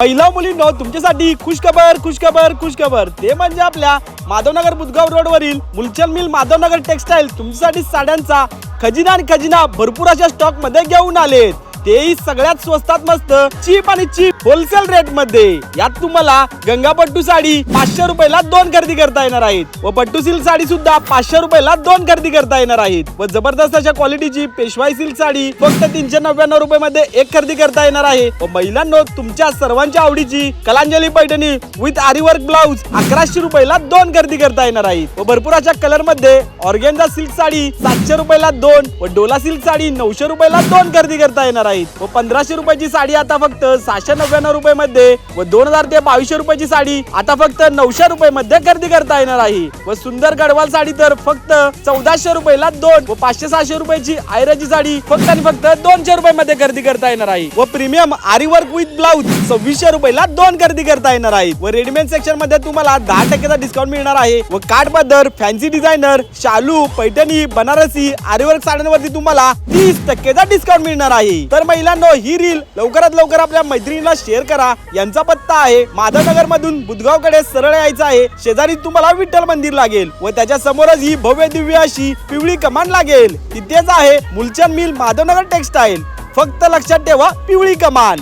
महिला मुलींनो तुमच्यासाठी खुशखबर ते म्हणजे आपल्या माधवनगर बुधगाव रोड वरील मुलचंद मिल माधवनगर टेक्सटाईल तुमच्यासाठी साड्यांचा खजिना आणि खजिना भरपूर अशा स्टॉक मध्ये घेऊन आलेत। तेही सगळ्यात स्वस्तात मस्त चीप आणि चीप होलसेल रेट मध्ये। यात तुम्हाला गंगा पट्टू साडी 500 रुपयाला 2 खरेदी करता येणार आहेत व पट्टू सिल्क साडी सुद्धा 500 रुपयाला 2 खरेदी करता येणार आहेत व जबरदस्त अशा क्वालिटीची पेशवाई सिल्क साडी फक्त 399 रुपये मध्ये 1 खरेदी करता येणार आहे। व महिलांनो तुमच्या सर्वांच्या आवडीची कलांजली पैठणी विथ आरी वर्क ब्लाउज 1100 रुपयाला 2 खरेदी करता येणार आहेत व भरपूर अशा कलर मध्ये ऑर्गेन्झा सिल्क साडी 700 रुपयाला 2 व डोला सिल्क साडी 900 रुपयाला 2 खरेदी करता येणार आहे व 1500 रुपयाची साडी आता फक्त 699 रुपये मध्ये व 2000 ते 2200 रुपयाची साडी आता फक्त 900 रुपये मध्ये खरेदी करता येणार आहे व सुंदर गडवाल साडी तर फक्त 1400 रुपयाला 2 व 500-600 रुपयाची आयराची साडी फक्त आणि फक्त 200 रुपये मध्ये खरेदी करता येणार आहे व प्रीमियम आरी वर्क विथ ब्लाउज 2600 रुपयाला 2 खरेदी करता येणार आहे व रेडीमेड सेक्शन मध्ये तुम्हाला 10% चा डिस्काउंट मिळणार आहे व कार्ड बदर फॅन्सी डिझायनर शालू पैठणी बनारसी आरी वर्क साड्यांवरती तुम्हाला 30% चा डिस्काउंट मिळणार आहे। तर महिलांनो ही रील लवकरात लवकर आपल्या मैत्रिणीला शेअर करा। यांचा पत्ता आहे माधवनगर मधून बुधगाव कडे सरळ यायचं आहे। शेजारी तुम्हाला विठ्ठल मंदिर लागेल व त्याच्या समोरच ही भव्य दिव्य अशी पिवळी कमान लागेल। तिथेच आहे मुलचंद मिल माधवनगर टेक्सटाईल। फक्त लक्षात ठेवा पिवळी कमान।